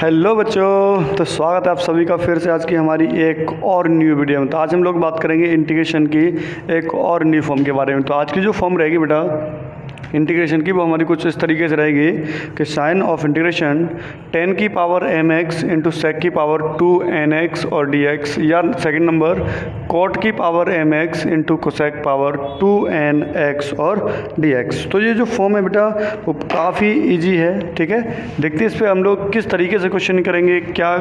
Hello बच्चों, तो स्वागत है आप सभी का फिर से आज की हमारी एक और न्यू वीडियो में। तो आज हम लोग बात करेंगे इंटीग्रेशन की एक और न्यू फॉर्म के बारे में। तो आज की जो फॉर्म रहेगी बेटा इंटीग्रेशन की, वो हमारी कुछ इस तरीके से रहेगी कि साइन ऑफ इंटीग्रेशन 10 की पावर mx इंटू सेक की पावर 2nx और dx, या सेकंड नंबर कॉट की power mx into cosec power 2nx और dx। तो ये जो फॉर्म है बेटा वो काफ़ी इजी है, ठीक है। देखते हैं इस पर हम लोग किस तरीके से क्वेश्चन करेंगे, क्या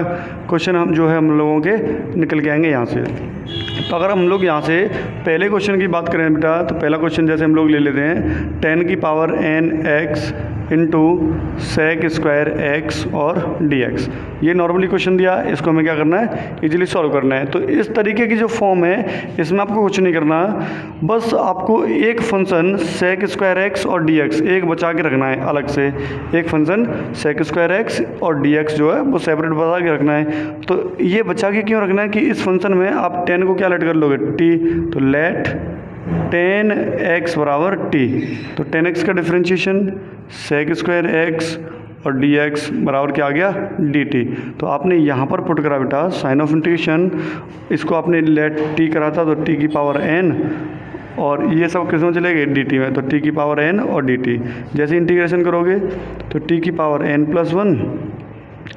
क्वेश्चन हम जो है हम लोगों के निकल के आएंगे यहाँ से। तो अगर हम लोग यहाँ से पहले क्वेश्चन की बात करें बेटा, तो पहला क्वेश्चन जैसे हम लोग ले लेते हैं 10 की power nx into sec square x और dx। ये नॉर्मली क्वेश्चन दिया, इसको हमें क्या करना है, इजीली सॉल्व करना है। तो इस तरीके की जो फॉर्म है इसमें आपको कुछ नहीं करना, बस आपको एक फंक्शन सेक स्क्वायर एक्स और dx एक बचा के रखना है अलग से। एक फंक्शन सेक स्क्वायर एक्स और dx जो है वो सेपरेट बचा के रखना है। तो ये बचा के क्यों रखना है कि इस फंक्शन में आप 10 को क्या लेट कर लोगे, t। तो लेट 10x बराबर t। तो 10x का डिफ्रेंशिएशन सेक स्क्वायर एक्स और dx बराबर क्या आ गया, dt। तो आपने यहाँ पर पुट करा बेटा साइन ऑफ इंटीग्रेशन, इसको आपने लेट t करा था तो t की पावर n, और ये सब किस में चले गए, dt में। तो t की पावर n और dt। जैसे इंटीग्रेशन करोगे तो t की पावर n+1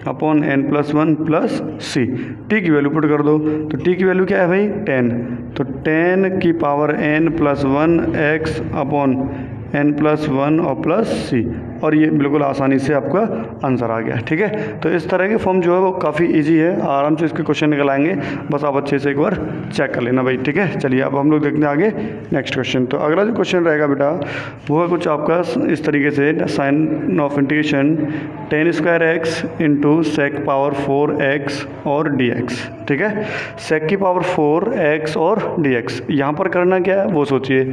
upon n+1 plus C, T की वैल्यू पुट कर दो। तो टी की वैल्यू क्या है भाई, 10। तो 10 की पावर n+1 x अपॉन n+1 और प्लस सी, और ये बिल्कुल आसानी से आपका आंसर आ गया, ठीक है। तो इस तरह की फॉर्म जो है वो काफ़ी इजी है, आराम से इसके क्वेश्चन निकल आएंगे, बस आप अच्छे से एक बार चेक कर लेना भाई, ठीक है। चलिए अब हम लोग देखते हैं आगे नेक्स्ट क्वेश्चन। तो अगला जो क्वेश्चन रहेगा बेटा वो है कुछ आपका इस तरीके से, sign of integration 10 square x into sec power 4x और dx, ठीक है। सेक की पावर 4x और dx, यहाँ पर करना क्या है वो सोचिए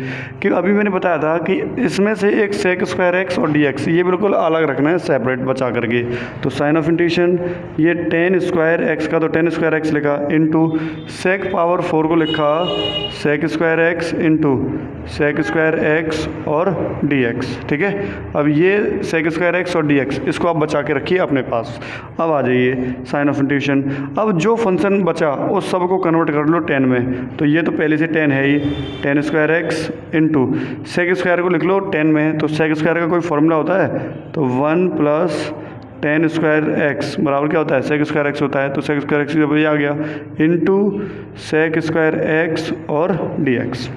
कि अभी मैंने बताया था कि इसमें से एक सेक स्क्वायर एक्स और dx ये बिल्कुल अलग रखना है, सेपरेट बचा करके। तो साइन ऑफ इंटीग्रेशन ये 10 स्क्वायर एक्स का, तो 10 स्क्वायर एक्स लिखा इंटू सेक पावर 4 को लिखा sec square x into sec square x और dx, ठीक है। अब ये सेक स्क्वायर एक्स और dx इसको आप बचा के रखिए अपने पास। अब आ जाइए साइन ऑफ इंटीग्रेशन, अब जो फंक्शन बचा उस सब को कन्वर्ट कर लो 10 में। तो ये तो पहले से 10 है ही, 10 square x into sec square को लिख लो 10 में। तो सेक स्क्वायर का कोई फॉर्मूला होता है, तो 1 प्लस 10 स्क्वायर एक्स बराबर क्या होता है, सेक स्क्वायर एक्स होता है। तो सेक स्क्वायर एक्स जब ये आ गया इंटू सेक स्क्वायर एक्स और dx।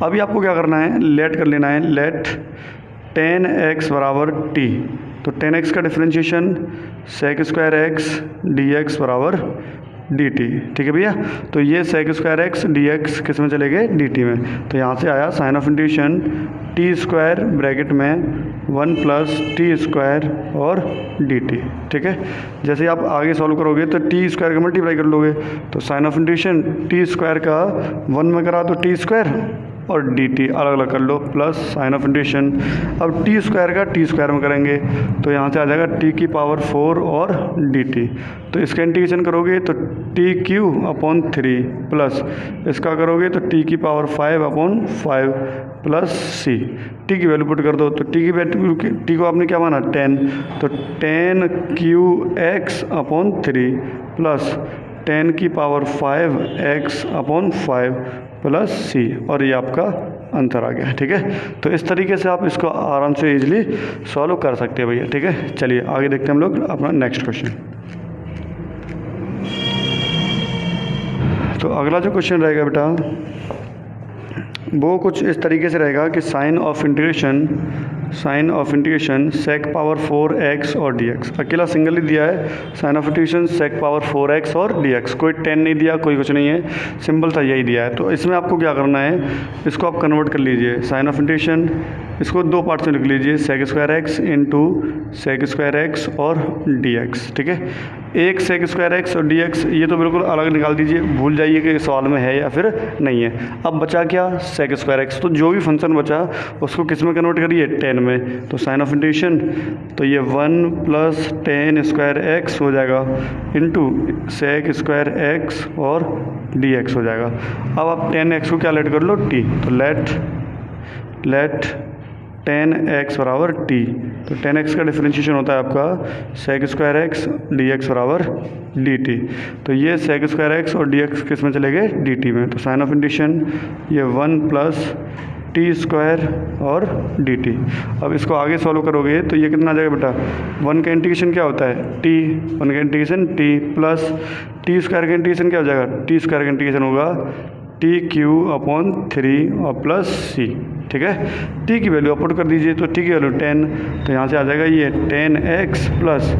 अभी आपको क्या करना है, लेट कर लेना है, लेट 10x बराबर t। तो 10x का differentiation sec square x dx बराबर dt, ठीक है भैया। तो ये सेक स्क्वायर एक्स dx किस में चले गए, dt में। तो यहाँ से आया sign of integration t square bracket में 1 प्लस टी स्क्वायर और dt, ठीक है। जैसे आप आगे सॉल्व करोगे तो टी स्क्वायर का मल्टीप्लाई कर लोगे। तो sign of integration t square का 1 में करा तो टी स्क्वायर और dt अलग अलग कर लो, प्लस साइन ऑफ इंटीग्रेशन अब टी स्क्वायर का टी स्क्वायर में करेंगे तो यहाँ से आ जाएगा t की पावर 4 और dt। तो इसका इंटीग्रेशन करोगे तो t³ अपॉन 3 प्लस इसका करोगे तो t की power 5 upon 5 plus c, t की वैल्यू पुट कर दो। तो t की वैल्यू, t को आपने क्या माना 10, तो 10qx अपॉन 3 प्लस 10 की पावर 5x अपॉन 5 प्लस सी, और ये आपका आंसर आ गया, ठीक है। तो इस तरीके से आप इसको आराम से इजीली सॉल्व कर सकते हैं भैया, ठीक है। चलिए आगे देखते हैं हम लोग अपना नेक्स्ट क्वेश्चन। तो अगला जो क्वेश्चन रहेगा बेटा वो कुछ इस तरीके से रहेगा कि sign of integration sec power 4x और dx, अकेला सिंगल ही दिया है sign of integration sec power 4x और dx, कोई 10 नहीं दिया, कोई कुछ नहीं है, सिंपल सा यही दिया है। तो इसमें आपको क्या करना है, इसको आप कन्वर्ट कर लीजिए साइन ऑफ इंटीग्रेशन, इसको दो पार्ट में लिख लीजिए sec square x into sec square x और dx, ठीक है। एक सेक स्क्वायर एक्स और dx ये तो बिल्कुल अलग निकाल दीजिए, भूल जाइए कि सवाल में है या फिर नहीं है। अब बचा क्या, सेक स्क्वायर एक्स, तो जो भी फंक्शन बचा उसको किस में कन्वर्ट करिए, 10 में। तो साइन ऑफ इंटीग्रेशन तो ये 1 प्लस 10 स्क्वायर एक्स हो जाएगा इंटू सेक स्क्वायर एक्स और dx हो जाएगा। अब आप 10x को क्या लेट कर लो, t। तो लेट 10x बराबर टी। तो 10x का डिफरेंशिएशन होता है आपका sec square x d x बराबर डी टी। तो ये सेक स्क्वायर एक्स और डी एक्स किस में चले गए, डी टी में। तो साइन ऑफ इंटीग्रेशन ये 1 प्लस टी स्क्वायर और डी टी। अब इसको आगे सॉल्व करोगे तो ये कितना आ जाएगा बेटा, 1 का इंटीग्रेशन क्या होता है टी, 1 का integration t plus t square का इंटीग्रेशन क्या हो जाएगा, टी स्क्वायर का इंटीग्रेशन होगा टी क्यू अपॉन 3 और प्लस सी। ठीक है, टी की वैल्यू अपलोड कर दीजिए, तो टी की वैल्यू 10, तो यहाँ से आ जाएगा ये 10x प्लस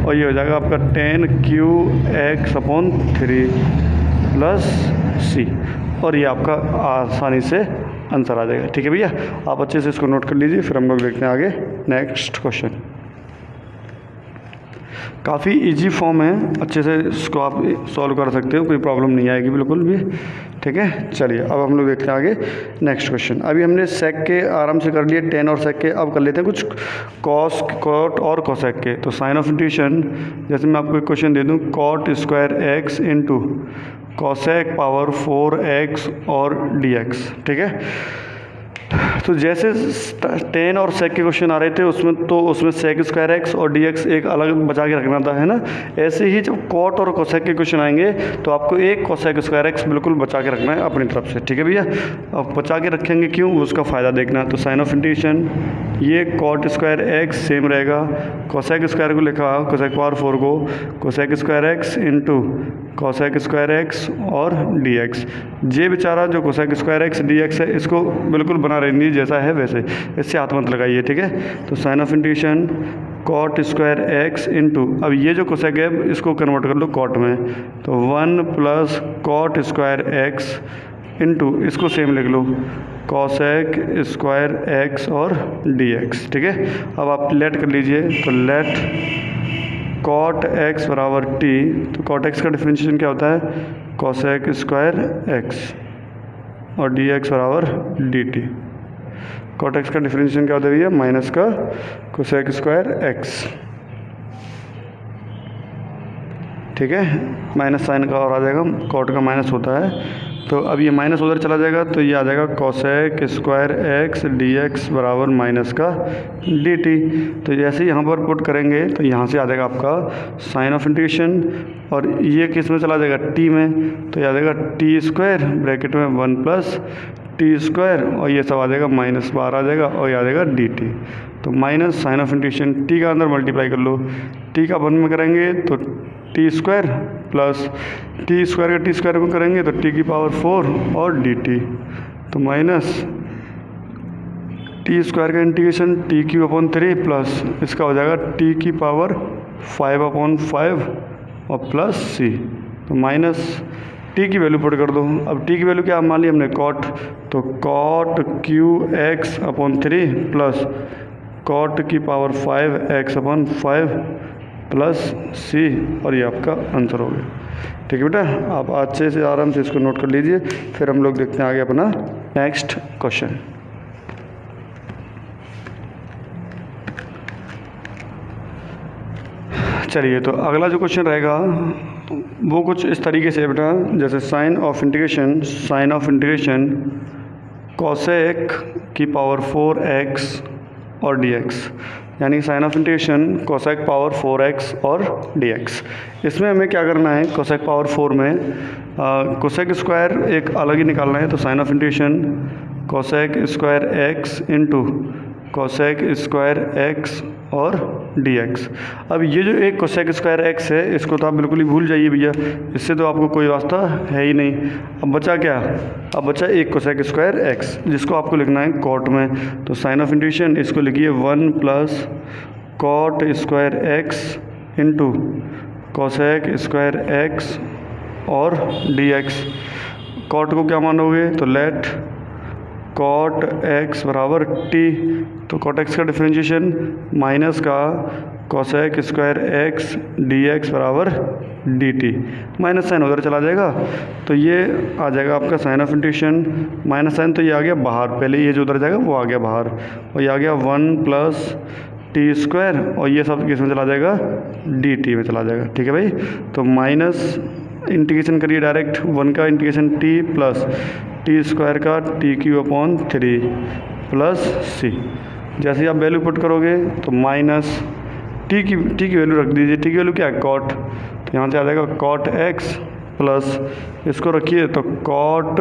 और ये हो जाएगा आपका 10 अपॉन 3 प्लस सी, और ये आपका आसानी से आंसर आ जाएगा। ठीक है भैया, आप अच्छे से इसको नोट कर लीजिए, फिर हम लोग देखते हैं आगे नेक्स्ट क्वेश्चन। काफ़ी इजी फॉर्म है, अच्छे से इसको आप सॉल्व कर सकते हो, कोई प्रॉब्लम नहीं आएगी बिल्कुल भी। ठीक है, चलिए अब हम लोग देखते हैं आगे नेक्स्ट क्वेश्चन। अभी हमने सेक के आराम से कर लिए 10 और सेक के, अब कर लेते हैं कुछ कॉस कॉट और कोसेक के। तो साइन ऑफ इंटीग्रेशन, जैसे मैं आपको एक क्वेश्चन दे दूँ, cot square x into cosec power 4x और dx। ठीक है, तो जैसे 10 और सेक के क्वेश्चन आ रहे थे उसमें सेक स्क्वायर एक्स और dx एक अलग बचा के रखना था, है ना। ऐसे ही जब कॉट और कोसेक के क्वेश्चन आएंगे तो आपको एक कोसेक स्क्वायर एक्स बिल्कुल बचा के रखना है अपनी तरफ से। ठीक है भैया, अब बचा के रखेंगे क्यों, उसका फ़ायदा देखना। तो साइन ऑफ इंटीग्रेशन ये कॉट स्क्वायर एक्स सेम रहेगा, कोसेक स्क्वायर को लिखा कोसेक पावर 4 को cosec square x into cosec square x और dx। ये बेचारा जो कोसेक स्क्वायर एक्स dx है इसको बिल्कुल बना रहने जैसा है वैसे, इससे हाथ मत लगाइए। ठीक है, तो sign of integration cot square x into, अब ये जो कोसेक है इसको कन्वर्ट कर लो कॉट में, तो 1 plus cot square x into इसको सेम लिख लो कोसेक स्क्वायर एक्स और dx। ठीक है, अब आप लेट कर लीजिए, तो लेट कॉट एक्स बराबर टी, तो कॉट एक्स का डिफरेंशिएशन क्या होता है, कोसेक स्क्वायर एक्स और dx बराबर dt। कॉट एक्स का डिफरेंशिएशन क्या होता है भैया, माइनस का कोसेक स्क्वायर एक्स। ठीक है, माइनस साइन का और आ जाएगा, कॉट का माइनस होता है, तो अब ये माइनस उधर चला जाएगा तो ये आ जाएगा कोसेक स्क्वायर एक्स dx बराबर माइनस का dt। तो जैसे यहाँ पर पुट करेंगे तो यहाँ से आ जाएगा आपका साइन ऑफ इंटीग्रेशन, और ये किस में चला जाएगा, टी में, तो ये आ जाएगा टी स्क्वायर ब्रैकेट में 1 प्लस टी स्क्वायर, और ये सब आ जाएगा माइनस बाहर आ जाएगा, और ये आ जाएगा dt। तो minus sign of integration t का अंदर मल्टीप्लाई कर लो, टी का 1 में करेंगे तो T square plus t square का टी स्क्वायर में करेंगे तो टी की पावर 4 और dt, तो माइनस टी स्क्वायर का integration T Q upon 3 plus इसका हो जाएगा टी की पावर 5 अपॉन 5 और प्लस सी, तो माइनस टी की वैल्यू पुट कर दो। अब टी की वैल्यू क्या मान ली हमने, कॉट, तो cot cube x upon 3 plus cot की पावर 5x अपॉन 5 प्लस सी, और ये आपका आंसर हो गया। ठीक है बेटा, आप अच्छे से आराम से इसको नोट कर लीजिए, फिर हम लोग देखते हैं आगे अपना नेक्स्ट क्वेश्चन। चलिए, तो अगला जो क्वेश्चन रहेगा वो कुछ इस तरीके से बेटा, जैसे साइन ऑफ इंटीग्रेशन कोसेक की पावर 4x और dx, यानी sign of integration cosec power 4x और dx। इसमें हमें क्या करना है, कोसेक पावर 4 में कोसेक स्क्वायर एक अलग ही निकालना है, तो sign of integration cosec square x इंटू कोसेक स्क्वायर x और dx। अब ये जो एक कोसेक स्क्वायर x है इसको तो आप बिल्कुल ही भूल जाइए भैया, इससे तो आपको कोई वास्ता है ही नहीं। अब बचा क्या, अब बचा एक कोसेक स्क्वायर x जिसको आपको लिखना है कॉट में, तो साइन ऑफ इंटीग्रेशन इसको लिखिए 1 प्लस कॉट स्क्वायर x इंटू कोसेक स्क्वायर x और dx। कॉट को क्या मानोगे, तो लेट कॉट x बराबर t, तो कॉट x का डिफरेंशिएशन माइनस का कोसेक स्क्वायर x dx बराबर dt, माइनस साइन उधर चला जाएगा तो ये आ जाएगा आपका sign of integration, minus sign तो ये आ गया बाहर, पहले ये जो उधर जाएगा वो आ गया बाहर, और ये आ गया 1 प्लस टी स्क्वायर, और ये सब किस में चला जाएगा, dt में चला जाएगा। ठीक है भाई, तो माइनस इंटीग्रेशन करिए डायरेक्ट, 1 का integration t plus t square का टी क्यू अपॉन 3 प्लस सी, जैसे ही आप वैल्यू पुट करोगे तो माइनस टी की वैल्यू रख दीजिए। टी की वैल्यू क्या है, कॉट, तो यहाँ से आ जाएगा कॉट एक्स प्लस इसको रखिए तो कॉट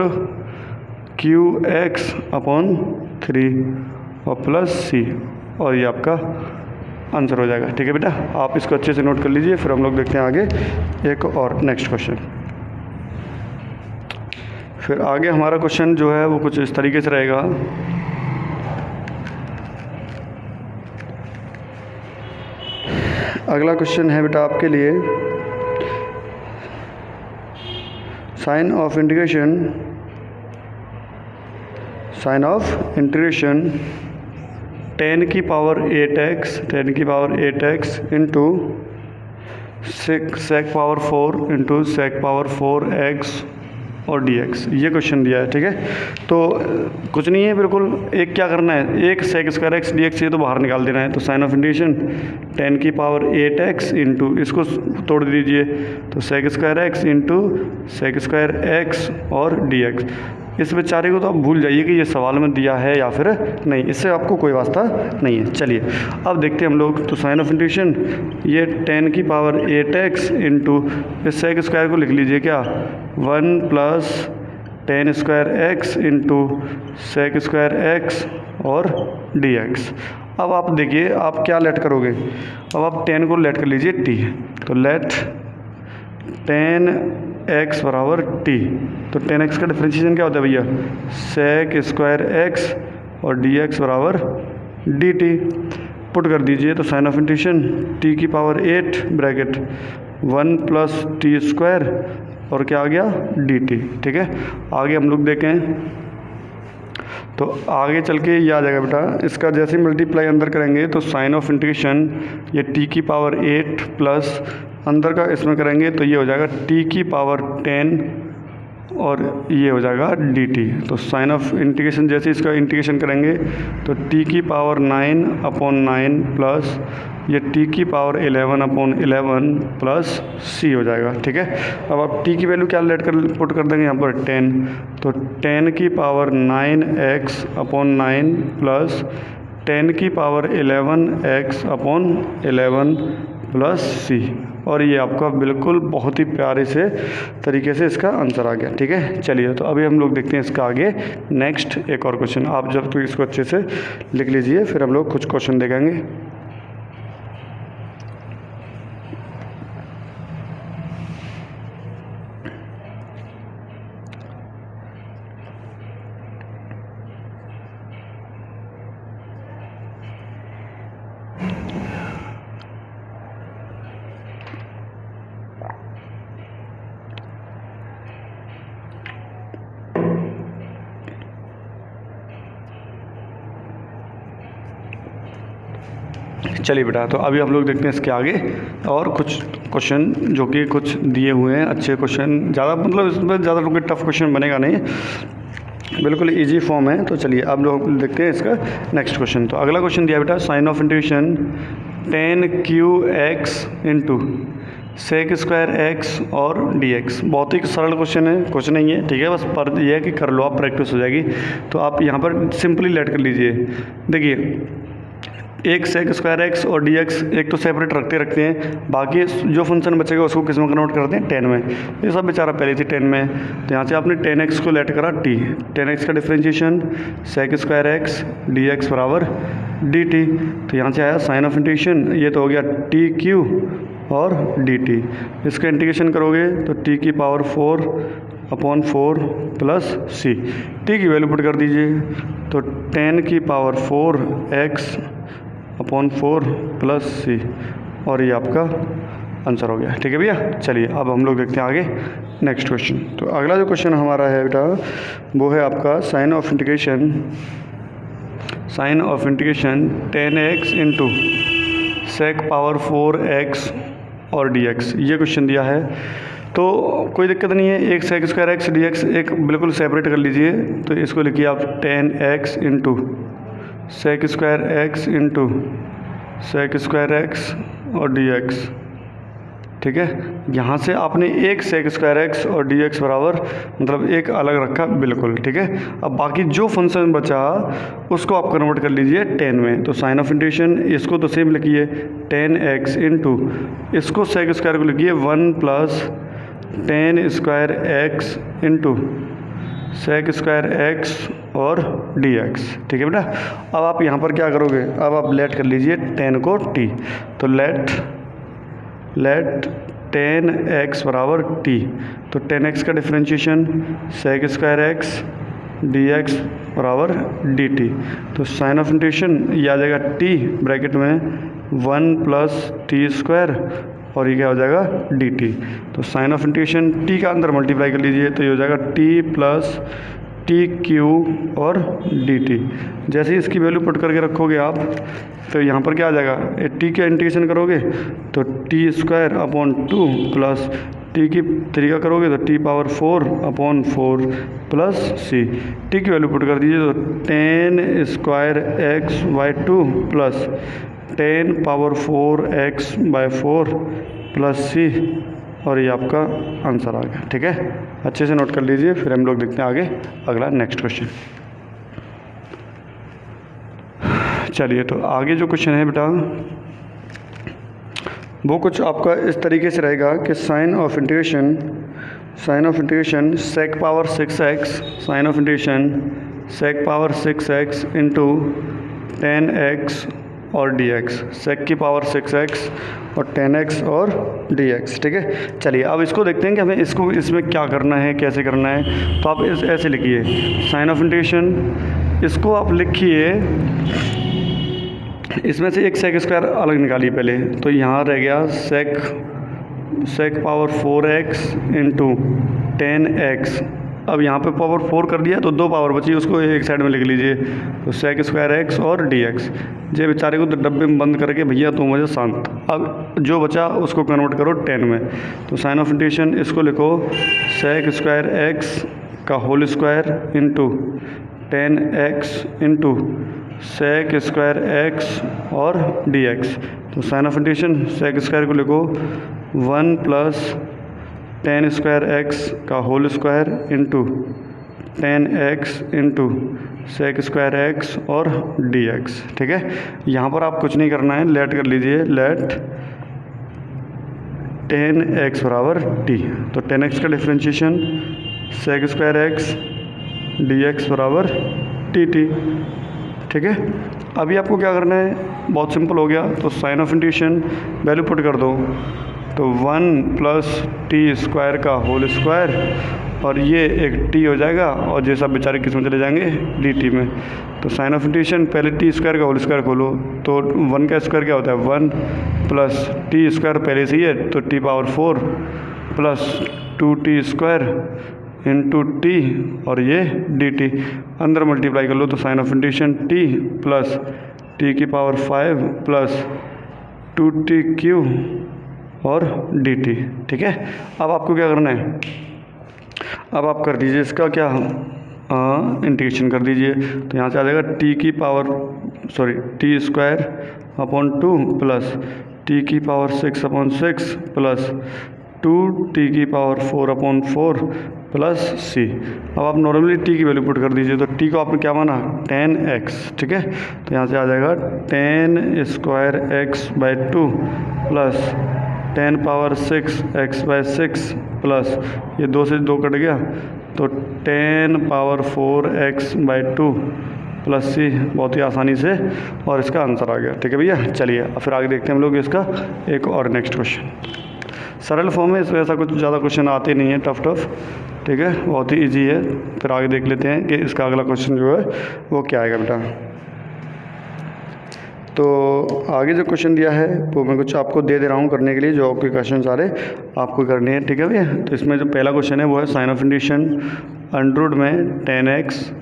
क्यू एक्स अपॉन 3 और प्लस सी, और ये आपका आंसर हो जाएगा। ठीक है बेटा, आप इसको अच्छे से नोट कर लीजिए। फिर हम लोग देखते हैं आगे एक और नेक्स्ट क्वेश्चन। फिर आगे हमारा क्वेश्चन जो है वो कुछ इस तरीके से रहेगा। अगला क्वेश्चन है बेटा आपके लिए, साइन ऑफ इंटीग्रेशन टेन की power 8x into sec power 4 into sec power 4x और dx, ये क्वेश्चन दिया है। ठीक है, तो कुछ नहीं है, बिल्कुल एक क्या करना है, एक सेक स्क्वायर एक्स dx ये तो बाहर निकाल देना है। तो साइन ऑफ इंटीग्रेशन टेन की पावर 8x इंटू, इसको तोड़ दीजिए तो sec square x into sec square x और dx। इस बेचारे को तो आप भूल जाइए कि ये सवाल में दिया है या फिर नहीं, इससे आपको कोई वास्ता नहीं है। चलिए अब देखते हैं हम लोग। तो साइन ऑफ इंटीग्रेशन ये टेन की पावर 8x इंटू इस सेक स्क्वायर को लिख लीजिए क्या, 1 plus tan square x into sec square x और dx। अब आप देखिए आप क्या लेट करोगे, अब आप 10 को लेट कर लीजिए t, तो लेट 10x बराबर t। तो 10x का डिफरेंशिएशन क्या होता है भैया, सेक स्क्वायर x और dx बराबर dt। पुट कर दीजिए तो साइन ऑफ इंटीग्रेशन t की power 8 bracket 1 plus t square और क्या आ गया dt। ठीक है, आगे हम लोग देखें तो आगे चल के ये आ जाएगा बेटा, इसका जैसे मल्टीप्लाई अंदर करेंगे तो साइन ऑफ इंटीग्रेशन ये t की पावर 8 प्लस अंदर का इसमें करेंगे तो ये हो जाएगा t की पावर 10 और ये हो जाएगा dt। तो साइन ऑफ इंटीग्रेशन जैसे इसका इंटीग्रेशन करेंगे तो t की पावर 9 अपॉन 9 प्लस ये t की पावर 11 अपॉन 11 प्लस c हो जाएगा। ठीक है, अब आप t की वैल्यू क्या पुट कर देंगे यहाँ पर 10, तो 10 की पावर 9x अपॉन 9 प्लस 10 की power 11x upon 11 plus C, और ये आपका बिल्कुल बहुत ही प्यारे से तरीके से इसका आंसर आ गया। ठीक है, चलिए तो अभी हम लोग देखते हैं इसका आगे नेक्स्ट एक और क्वेश्चन। आप जब तक इसको अच्छे से लिख लीजिए, फिर हम लोग कुछ क्वेश्चन देखेंगे। चलिए बेटा, तो अभी हम लोग देखते हैं इसके आगे और कुछ क्वेश्चन जो कि कुछ दिए हुए हैं, अच्छे क्वेश्चन, ज़्यादा मतलब इसमें ज़्यादा कोई टफ क्वेश्चन बनेगा नहीं, बिल्कुल इजी फॉर्म है। तो चलिए अब लोग देखते हैं इसका नेक्स्ट क्वेश्चन। तो अगला क्वेश्चन दिया बेटा, sign of integration 10qx into sec square x और dx। बहुत ही सरल क्वेश्चन है, कुछ नहीं है। ठीक है, बस पर यह है कि कर लो आप, प्रैक्टिस हो जाएगी। तो आप यहाँ पर सिंपली लेट कर लीजिए। देखिए एक सेक स्क्वायर एक्स और dx एक तो सेपरेट रखते हैं, बाकी जो फंक्शन बचेगा उसको किस में कन्वर्ट करते हैं 10 में। ये सब बेचारा पहले थी 10 में, तो यहाँ से आपने 10x को लेट करा t, 10x का differentiation sec square x dx बराबर dt। तो यहाँ से आया साइन ऑफ इंटीग्रेशन, ये तो हो गया tq और dt। इसका इंटीग्रेशन करोगे तो t की पावर 4 अपॉन 4 प्लस सी, t की वैल्यू पुट कर दीजिए तो 10 की पावर 4x अपॉन 4 प्लस सी, और ये आपका आंसर हो गया। ठीक है भैया, चलिए अब हम लोग देखते हैं आगे नेक्स्ट क्वेश्चन। तो अगला जो क्वेश्चन हमारा है बेटा वो है आपका sign of integration 10x into sec power 4x और dx, ये क्वेश्चन दिया है। तो कोई दिक्कत नहीं है, एक सेक स्क्वायर एक्स dx एक बिल्कुल सेपरेट कर लीजिए। तो इसको लिखिए आप 10x into sec square x into sec square x और dx, ठीक है। यहाँ से आपने एक सेक स्क्वायर एक्स और डी एक्स बराबर मतलब एक अलग रखा बिल्कुल, ठीक है। अब बाकी जो फंक्शन बचा उसको आप कन्वर्ट कर लीजिए टेन में। तो साइन ऑफ इंटीग्रेशन इसको तो सेम लिखिए टेन एक्स इंटू इसको सेक स्क्वायर को लिखिए 1 plus tan square x into sec square x और डी एक्स, ठीक है बेटा। अब आप यहाँ पर क्या करोगे, अब आप लेट कर लीजिए टेन को टी, तो लेट टेन एक्स बराबर टी, तो टेन एक्स का differentiation sec square x d x बराबर डी टी। तो साइन ऑफ इंटीग्रेशन ये आ जाएगा टी ब्रैकेट में 1 प्लस टी स्क्वायर और ये क्या हो जाएगा डी टी। तो साइन ऑफ इंटीग्रेशन टी का अंदर मल्टीप्लाई कर लीजिए तो ये हो जाएगा टी प्लस टी क्यू और डी टी। जैसे ही इसकी वैल्यू पुट करके रखोगे आप तो यहाँ पर क्या आ जाएगा, टी का इंटीग्रेशन करोगे तो T square upon 2 plus T की 3 का करोगे तो T power 4 upon 4 plus C. T की वैल्यू पुट कर दीजिए तो ten square x by 2 plus 10 power 4 x by 4 plus C, और ये आपका आंसर आ गया, ठीक है। अच्छे से नोट कर लीजिए, फिर हम लोग देखते हैं आगे अगला नेक्स्ट क्वेश्चन। चलिए तो आगे जो क्वेश्चन है बेटा वो कुछ आपका इस तरीके से रहेगा कि sign of integration sec power 6x sign of integration sec power 6x into 10x और dx, सेक की पावर 6x और 10x और dx, ठीक है। चलिए अब इसको देखते हैं कि हमें इसमें क्या करना है, कैसे करना है। तो आप ऐसे लिखिए साइन ऑफ इंटीग्रेशन, इसको आप लिखिए, इसमें से एक सेक स्क्वायर अलग निकालिए पहले, तो यहाँ रह गया सेक पावर 4x इंटू 10x। अब यहाँ पे पावर 4 कर दिया तो 2 पावर बची, उसको एक साइड में लिख लीजिए, तो सेक स्क्वायर एक्स और dx। जे बेचारे को तो डब्बे में बंद करके भैया तुम मुझे शांत। अब जो बचा उसको कन्वर्ट करो 10 में, तो साइन ऑफ इंटीग्रेशन इसको लिखो सेक स्क्वायर एक्स का whole square into 10x into sec square x और dx। तो sign of integration sec square को लिखो 1 प्लस 10 स्क्वायर एक्स का whole square into 10x into sec square x और dx, ठीक है। यहाँ पर आप कुछ नहीं करना है, लेट कर लीजिए, लेट 10x बराबर t, तो 10x का differentiation sec square x dx बराबर dt, ठीक है। अभी आपको क्या करना है, बहुत सिंपल हो गया। तो sign of integration value put कर दो, तो 1 प्लस टी स्क्वायर का होल स्क्वायर और ये एक टी हो जाएगा, और जैसा बेचारे किस में चले जाएंगे डी टी में। तो साइन ऑफ इंटीग्रेशन पहले टी स्क्वायर का होल स्क्वायर खोलो, तो 1 का स्क्वायर क्या होता है 1 प्लस टी स्क्वायर पहले से ही है तो T power 4 plus 2t square into t और ये डी टी, अंदर मल्टीप्लाई कर लो तो sign of integration t plus T की पावर 5 प्लस 2t क्यू और dt, ठीक है। अब आपको क्या करना है, अब आप कर दीजिए इसका क्या इंटीग्रेशन कर दीजिए, तो यहाँ से आ जाएगा T square upon 2 plus T की पावर 6 अपॉन 6 प्लस 2t की पावर 4 अपॉन 4 प्लस सी। अब आप नॉर्मली टी की वैल्यू पुट कर दीजिए, तो टी को आपने क्या माना 10x, ठीक है। तो यहाँ से आ जाएगा 10 square x by 2 plus 10 power 6 x by 6 plus ये 2 से 2 कट गया तो 10 पावर 4 x बाई 2 प्लस सी, बहुत ही आसानी से, और इसका आंसर आ गया, ठीक है भैया। चलिए फिर आगे देखते हैं हम लोग इसका एक और नेक्स्ट क्वेश्चन। सरल फॉर्म है, इसमें ऐसा कुछ ज़्यादा क्वेश्चन आते नहीं है टफ, ठीक है, बहुत ही ईजी है। फिर आगे देख लेते हैं कि इसका अगला क्वेश्चन जो है वो क्या आएगा बेटा। तो आगे जो क्वेश्चन दिया है वो मैं कुछ आपको दे रहा हूँ करने के लिए, जो आपके क्वेश्चन सारे आपको करने हैं, ठीक है भैया। तो इसमें जो पहला क्वेश्चन है वो है साइन ऑफ इंटीग्रेशन अंडर में 10x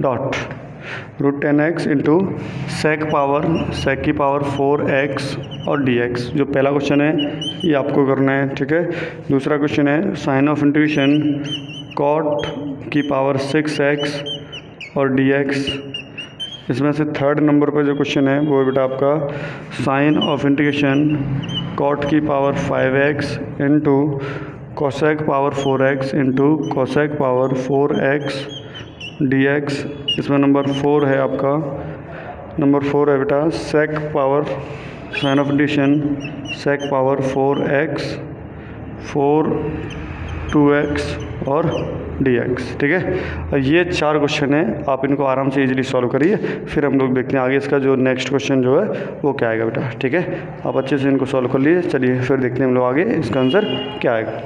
dot root 10x into सेक की पावर 4x और dx। जो पहला क्वेश्चन है ये आपको करना है, ठीक है। दूसरा क्वेश्चन है साइन ऑफ इंटीग्रेशन कॉट की पावर 6x और dx इसमें से थर्ड नंबर पर जो क्वेश्चन है वो है बेटा आपका साइन ऑफ इंटीग्रेशन कॉट की पावर 5x into cosec power 4x into cosec power 4x dx। इसमें नंबर 4 है आपका, नंबर 4 है बेटा sec power sign of integration sec power 4x 4 2x और dx। ठीक है, ये 4 क्वेश्चन है, आप इनको आराम से इजीली सॉल्व करिए, फिर हम लोग देखते हैं आगे इसका जो नेक्स्ट क्वेश्चन जो है वो क्या आएगा बेटा। ठीक है, आप अच्छे से इनको सॉल्व कर लिए, चलिए फिर देखते हैं हम लोग आगे इसका आंसर क्या आएगा।